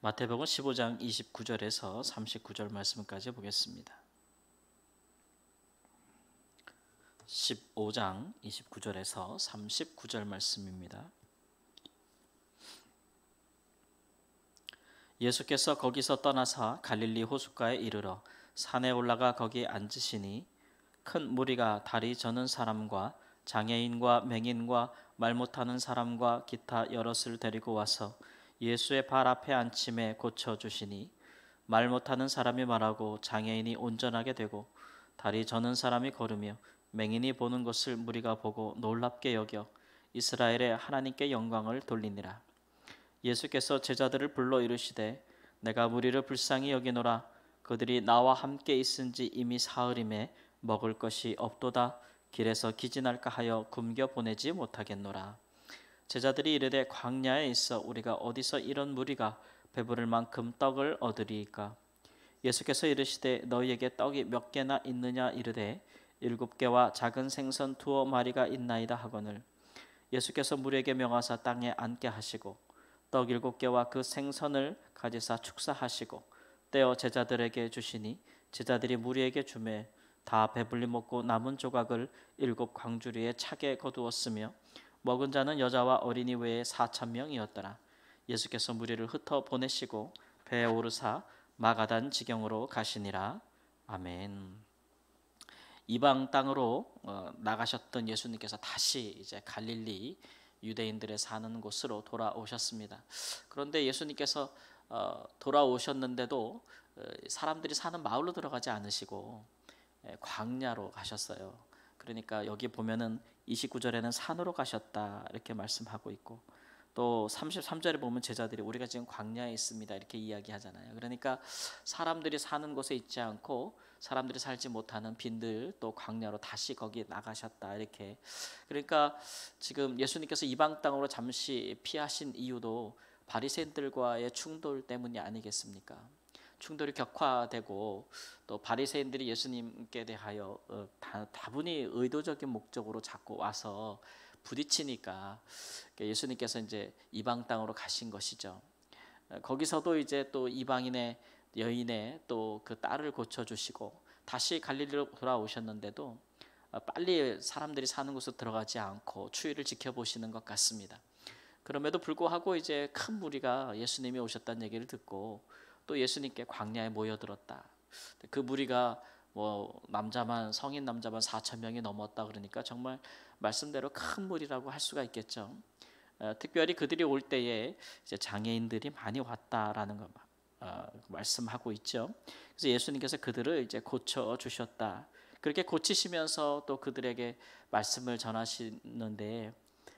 마태복음 15장 29절에서 39절 말씀까지 보겠습니다. 15장 29절에서 39절 말씀입니다. 예수께서 거기서 떠나사 갈릴리 호숫가에 이르러 산에 올라가 거기 앉으시니 큰 무리가 다리 저는 사람과 장애인과 맹인과 말 못하는 사람과 기타 여럿을 데리고 와서 예수의 발 앞에 앉힘에 고쳐주시니 말 못하는 사람이 말하고 장애인이 온전하게 되고 다리 저는 사람이 걸으며 맹인이 보는 것을 무리가 보고 놀랍게 여겨 이스라엘의 하나님께 영광을 돌리니라. 예수께서 제자들을 불러 이르시되 내가 무리를 불쌍히 여기노라. 그들이 나와 함께 있은지 이미 사흘임에 먹을 것이 없도다. 길에서 기진할까 하여 굶겨 보내지 못하겠노라. 제자들이 이르되 광야에 있어 우리가 어디서 이런 무리가 배부를 만큼 떡을 얻으리이까. 예수께서 이르시되 너희에게 떡이 몇 개나 있느냐 이르되 7개와 작은 생선 2마리가 있나이다 하거늘. 예수께서 무리에게 명하사 땅에 앉게 하시고 떡 7개와 그 생선을 가지사 축사하시고 떼어 제자들에게 주시니 제자들이 무리에게 주매 다 배불리 먹고 남은 조각을 7 광주리에 차게 거두었으며 먹은 자는 여자와 어린이 외에 4,000명이었더라. 예수께서 무리를 흩어 보내시고 배에 오르사 마가단 지경으로 가시니라. 아멘. 이방 땅으로 나가셨던 예수님께서 다시 이제 갈릴리 유대인들의 사는 곳으로 돌아오셨습니다. 그런데 예수님께서 돌아오셨는데도 사람들이 사는 마을로 들어가지 않으시고 광야로 가셨어요. 그러니까 여기 보면은 29절에는 산으로 가셨다 이렇게 말씀하고 있고 또 33절에 보면 제자들이 우리가 지금 광야에 있습니다 이렇게 이야기하잖아요. 그러니까 사람들이 사는 곳에 있지 않고 사람들이 살지 못하는 빈들 또 광야로 다시 거기 나가셨다 이렇게. 그러니까 지금 예수님께서 이방 땅으로 잠시 피하신 이유도 바리새인들과의 충돌 때문이 아니겠습니까? 충돌이 격화되고 또 바리새인들이 예수님께 대하여 다분히 의도적인 목적으로 자꾸 와서 부딪히니까 예수님께서 이제 이방 땅으로 가신 것이죠. 거기서도 이제 또 이방인의 여인의 또 그 딸을 고쳐주시고 다시 갈릴리로 돌아오셨는데도 빨리 사람들이 사는 곳으로 들어가지 않고 추위를 지켜보시는 것 같습니다. 그럼에도 불구하고 이제 큰 무리가 예수님이 오셨다는 얘기를 듣고 또 예수님께 광야에 모여들었다. 그 무리가 뭐 남자만 성인 남자만 4,000명이 넘었다 그러니까 정말 말씀대로 큰 무리라고 할 수가 있겠죠. 특별히 그들이 올 때에 이제 장애인들이 많이 왔다라는 거 말씀하고 있죠. 그래서 예수님께서 그들을 이제 고쳐 주셨다. 그렇게 고치시면서 또 그들에게 말씀을 전하시는데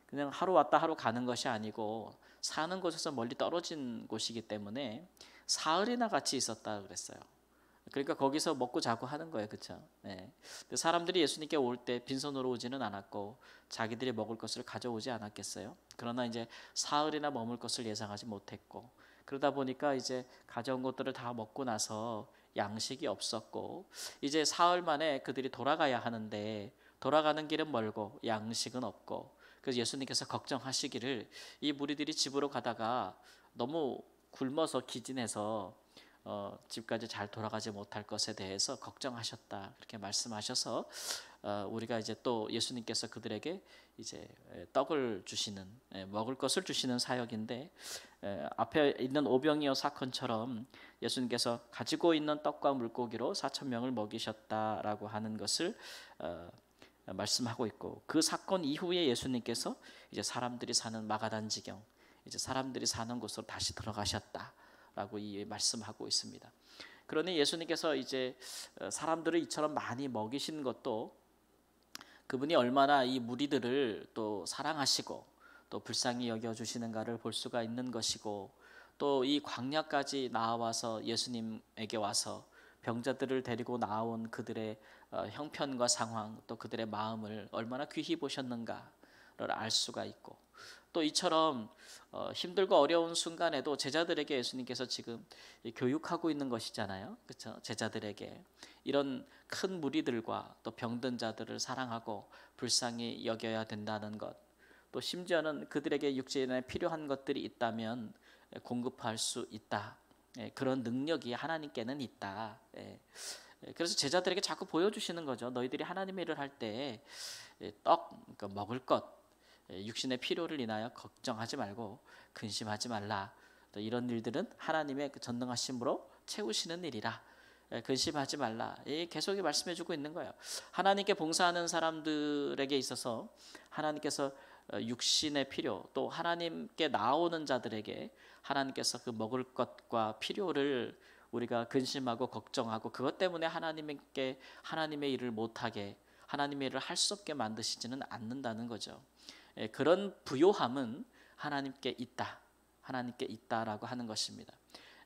그냥 하루 왔다 하루 가는 것이 아니고 사는 곳에서 멀리 떨어진 곳이기 때문에 사흘이나 같이 있었다 그랬어요. 그러니까 거기서 먹고 자고 하는 거예요, 그렇죠? 네. 사람들이 예수님께 올 때 빈손으로 오지는 않았고 자기들이 먹을 것을 가져오지 않았겠어요? 그러나 이제 사흘이나 머물 것을 예상하지 못했고 그러다 보니까 이제 가져온 것들을 다 먹고 나서 양식이 없었고 이제 사흘 만에 그들이 돌아가야 하는데 돌아가는 길은 멀고 양식은 없고 그래서 예수님께서 걱정하시기를 이 무리들이 집으로 가다가 너무 굶어서 기진해서 집까지 잘 돌아가지 못할 것에 대해서 걱정하셨다 그렇게 말씀하셔서 우리가 이제 또 예수님께서 그들에게 이제 떡을 주시는 먹을 것을 주시는 사역인데 앞에 있는 오병이어 사건처럼 예수님께서 가지고 있는 떡과 물고기로 4,000명을 먹이셨다라고 하는 것을 말씀하고 있고 그 사건 이후에 예수님께서 이제 사람들이 사는 마가단 지경 이제 사람들이 사는 곳으로 다시 들어가셨다라고 이 말씀하고 있습니다. 그러니 예수님께서 이제 사람들을 이처럼 많이 먹이신 것도 그분이 얼마나 이 무리들을 또 사랑하시고 또 불쌍히 여겨주시는가를 볼 수가 있는 것이고 또 이 광야까지 나와서 예수님에게 와서 병자들을 데리고 나온 그들의 형편과 상황 또 그들의 마음을 얼마나 귀히 보셨는가를 알 수가 있고 또 이처럼 힘들고 어려운 순간에도 제자들에게 예수님께서 지금 교육하고 있는 것이잖아요. 그렇죠? 제자들에게 이런 큰 무리들과 또 병든 자들을 사랑하고 불쌍히 여겨야 된다는 것. 또 심지어는 그들에게 육신에 필요한 것들이 있다면 공급할 수 있다. 그런 능력이 하나님께는 있다. 그래서 제자들에게 자꾸 보여주시는 거죠. 너희들이 하나님의 일을 할 때 그러니까 먹을 것, 육신의 필요를 인하여 걱정하지 말고 근심하지 말라. 또 이런 일들은 하나님의 그 전능하심으로 채우시는 일이라. 근심하지 말라. 계속 말씀해주고 있는 거예요. 하나님께 봉사하는 사람들에게 있어서 하나님께서 육신의 필요, 또 하나님께 나오는 자들에게 하나님께서 그 먹을 것과 필요를 우리가 근심하고 걱정하고 그것 때문에 하나님께 하나님의 일을 못하게, 하나님의 일을 할 수 없게 만드시지는 않는다는 거죠. 그런 부요함은 하나님께 있다. 하나님께 있다라고 하는 것입니다.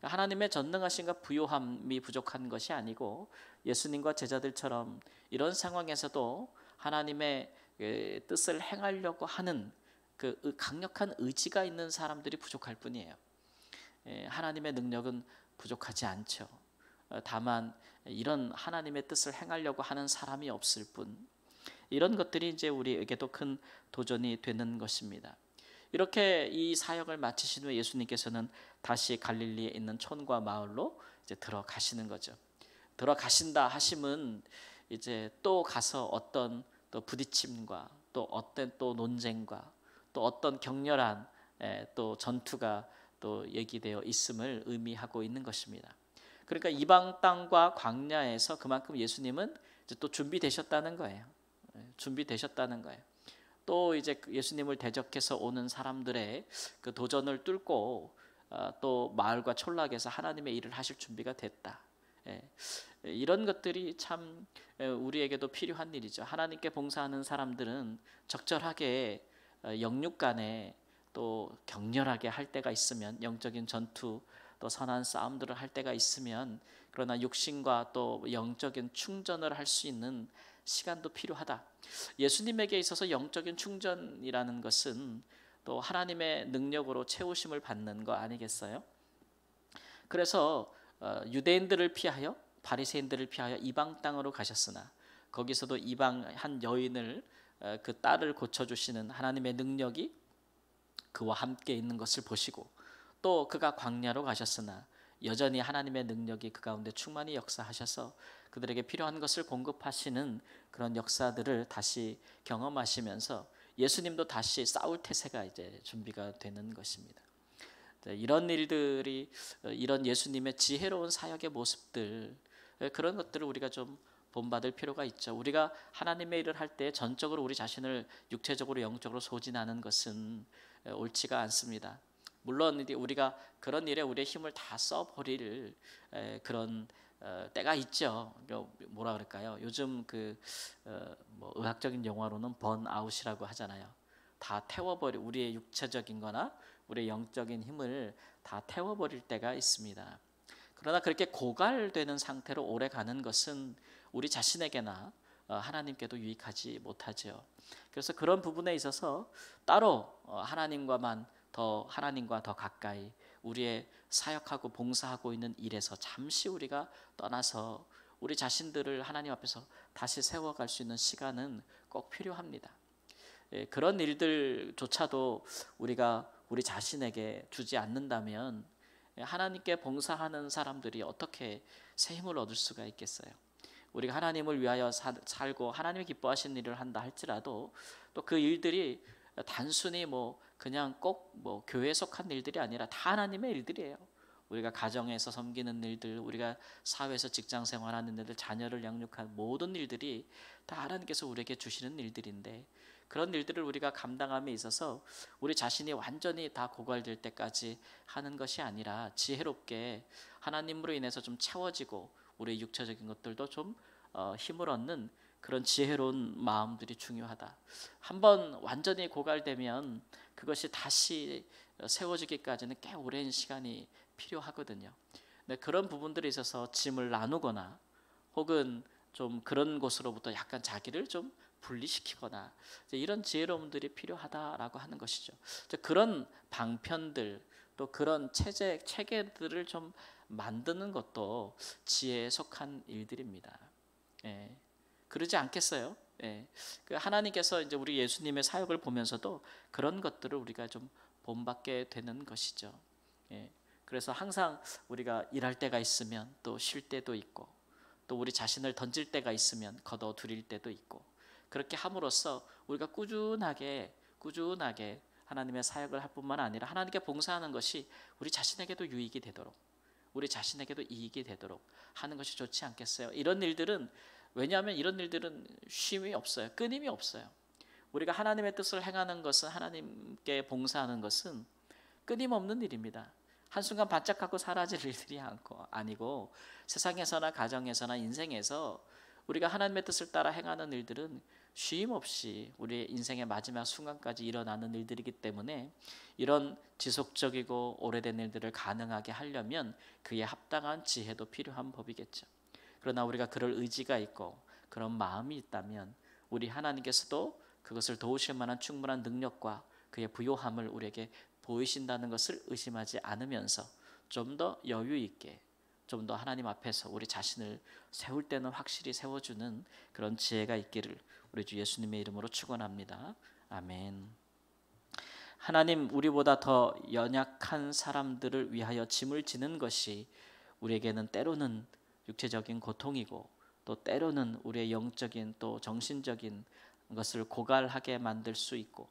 하나님의 전능하심과 부요함이 부족한 것이 아니고 예수님과 제자들처럼 이런 상황에서도 하나님의 뜻을 행하려고 하는 그 강력한 의지가 있는 사람들이 부족할 뿐이에요. 하나님의 능력은 부족하지 않죠. 다만 이런 하나님의 뜻을 행하려고 하는 사람이 없을 뿐, 이런 것들이 이제 우리에게도 큰 도전이 되는 것입니다. 이렇게 이 사역을 마치신 후에 예수님께서는 다시 갈릴리에 있는 촌과 마을로 이제 들어가시는 거죠. 들어가신다 하심은 이제 또 가서 어떤 또 부딪힘과 또 어떤 또 논쟁과 또 어떤 격렬한 또 전투가 또 얘기되어 있음을 의미하고 있는 것입니다. 그러니까 이방 땅과 광야에서 그만큼 예수님은 이제 또 준비되셨다는 거예요. 준비되셨다는 거예요. 또 이제 예수님을 대적해서 오는 사람들의 그 도전을 뚫고 또 마을과 촌락에서 하나님의 일을 하실 준비가 됐다. 이런 것들이 참 우리에게도 필요한 일이죠. 하나님께 봉사하는 사람들은 적절하게 영육 간에 또 격렬하게 할 때가 있으면, 영적인 전투 또 선한 싸움들을 할 때가 있으면, 그러나 육신과 또 영적인 충전을 할 수 있는 시간도 필요하다. 예수님에게 있어서 영적인 충전이라는 것은 또 하나님의 능력으로 채우심을 받는 거 아니겠어요? 그래서 유대인들을 피하여, 바리새인들을 피하여 이방 땅으로 가셨으나 거기서도 이방 한 여인을 그 딸을 고쳐주시는 하나님의 능력이 그와 함께 있는 것을 보시고, 또 그가 광야로 가셨으나 여전히 하나님의 능력이 그 가운데 충만히 역사하셔서 그들에게 필요한 것을 공급하시는 그런 역사들을 다시 경험하시면서 예수님도 다시 싸울 태세가 이제 준비가 되는 것입니다. 이런 일들이, 이런 예수님의 지혜로운 사역의 모습들, 그런 것들을 우리가 좀 본받을 필요가 있죠. 우리가 하나님의 일을 할 때 전적으로 우리 자신을 육체적으로 영적으로 소진하는 것은 옳지가 않습니다. 물론 우리가 그런 일에 우리의 힘을 다 써버릴 그런 때가 있죠. 뭐라 그럴까요? 요즘 뭐 의학적인 용어로는 번아웃이라고 하잖아요. 다 태워버릴, 우리의 육체적인거나 우리의 영적인 힘을 다 태워버릴 때가 있습니다. 그러나 그렇게 고갈되는 상태로 오래 가는 것은 우리 자신에게나 하나님께도 유익하지 못하죠. 그래서 그런 부분에 있어서 따로 하나님과 더 가까이 우리의 사역하고 봉사하고 있는 일에서 잠시 우리가 떠나서 우리 자신들을 하나님 앞에서 다시 세워갈 수 있는 시간은 꼭 필요합니다. 그런 일들조차도 우리가 우리 자신에게 주지 않는다면 하나님께 봉사하는 사람들이 어떻게 새 힘을 얻을 수가 있겠어요? 우리가 하나님을 위하여 살고 하나님이 기뻐하시는 일을 한다 할지라도 또 그 일들이 단순히 그냥 꼭 교회에 속한 일들이 아니라 다 하나님의 일들이에요. 우리가 가정에서 섬기는 일들, 우리가 사회에서 직장 생활하는 일들, 자녀를 양육하는 모든 일들이 다 하나님께서 우리에게 주시는 일들인데, 그런 일들을 우리가 감당함에 있어서 우리 자신이 완전히 다 고갈될 때까지 하는 것이 아니라 지혜롭게 하나님으로 인해서 좀 채워지고 우리의 육체적인 것들도 좀 힘을 얻는 그런 지혜로운 마음들이 중요하다. 한번 완전히 고갈되면 그것이 다시 세워지기까지는 꽤 오랜 시간이 필요하거든요. 근데 그런 부분들에 있어서 짐을 나누거나 혹은 좀 그런 곳으로부터 약간 자기를 좀 분리시키거나 이런 지혜로움들이 필요하다라고 하는 것이죠. 그런 방편들 또 그런 체계들을 좀 만드는 것도 지혜에 속한 일들입니다. 그러지 않겠어요? 하나님께서 이제 우리 예수님의 사역을 보면서도 그런 것들을 우리가 좀 본받게 되는 것이죠. 예. 그래서 항상 우리가 일할 때가 있으면 또 쉴 때도 있고, 또 우리 자신을 던질 때가 있으면 걷어들일 때도 있고, 그렇게 함으로써 우리가 꾸준하게 하나님의 사역을 할 뿐만 아니라 하나님께 봉사하는 것이 우리 자신에게도 유익이 되도록, 우리 자신에게도 이익이 되도록 하는 것이 좋지 않겠어요? 왜냐하면 이런 일들은 쉼이 없어요. 끊임이 없어요. 우리가 하나님의 뜻을 행하는 것은, 하나님께 봉사하는 것은 끊임없는 일입니다. 한순간 반짝하고 사라질 일들이 아니고, 세상에서나 가정에서나 인생에서 우리가 하나님의 뜻을 따라 행하는 일들은 쉼 없이 우리의 인생의 마지막 순간까지 일어나는 일들이기 때문에, 이런 지속적이고 오래된 일들을 가능하게 하려면 그에 합당한 지혜도 필요한 법이겠죠. 그러나 우리가 그럴 의지가 있고 그런 마음이 있다면 우리 하나님께서도 그것을 도우실 만한 충분한 능력과 그의 부요함을 우리에게 보이신다는 것을 의심하지 않으면서 좀 더 여유 있게, 좀 더 하나님 앞에서 우리 자신을 세울 때는 확실히 세워주는 그런 지혜가 있기를 우리 주 예수님의 이름으로 축원합니다. 아멘. 하나님, 우리보다 더 연약한 사람들을 위하여 짐을 지는 것이 우리에게는 때로는 육체적인 고통이고, 또 때로는 우리의 영적인 또 정신적인 것을 고갈하게 만들 수 있고,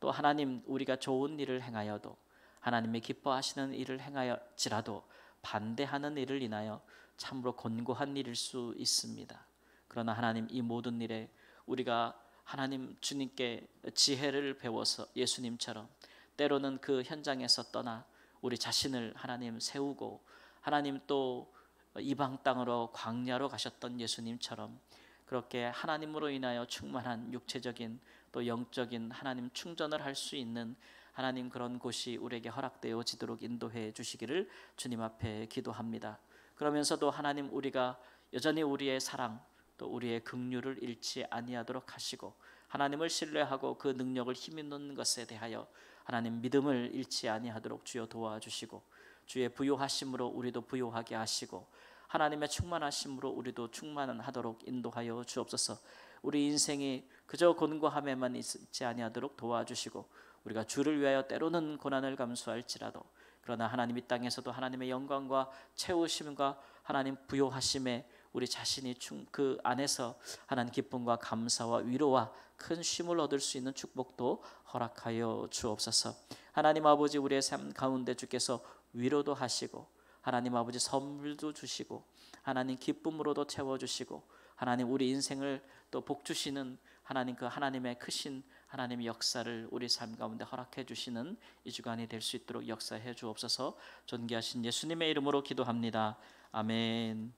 또 하나님, 우리가 좋은 일을 행하여도, 하나님이 기뻐하시는 일을 행하여지라도 반대하는 일을 인하여 참으로 곤고한 일일 수 있습니다. 그러나 하나님, 이 모든 일에 우리가 하나님 주님께 지혜를 배워서 예수님처럼 때로는 그 현장에서 떠나 우리 자신을 하나님 세우고, 하나님 또 이방 땅으로 광야로 가셨던 예수님처럼 그렇게 하나님으로 인하여 충만한 육체적인 또 영적인 하나님 충전을 할 수 있는 하나님 그런 곳이 우리에게 허락되어지도록 인도해 주시기를 주님 앞에 기도합니다. 그러면서도 하나님, 우리가 여전히 우리의 사랑 또 우리의 긍휼을 잃지 아니하도록 하시고, 하나님을 신뢰하고 그 능력을 힘입는 것에 대하여 하나님 믿음을 잃지 아니하도록 주여 도와주시고, 주의 부요하심으로 우리도 부요하게 하시고, 하나님의 충만하심으로 우리도 충만하도록 인도하여 주옵소서. 우리 인생이 그저 곤고함에만 있지 아니하도록 도와주시고, 우리가 주를 위하여 때로는 고난을 감수할지라도, 그러나 하나님 이 땅에서도 하나님의 영광과 채우심과 하나님 부요하심에 우리 자신이 그 안에서 하나님 기쁨과 감사와 위로와 큰 쉼을 얻을 수 있는 축복도 허락하여 주옵소서. 하나님 아버지, 우리의 삶 가운데 주께서 위로도 하시고, 하나님 아버지 선물도 주시고, 하나님 기쁨으로도 채워주시고, 하나님 우리 인생을 또 복주시는 하나님, 그 하나님의 크신 하나님의 역사를 우리 삶 가운데 허락해 주시는 이 주간이 될 수 있도록 역사해 주옵소서. 존귀하신 예수님의 이름으로 기도합니다. 아멘.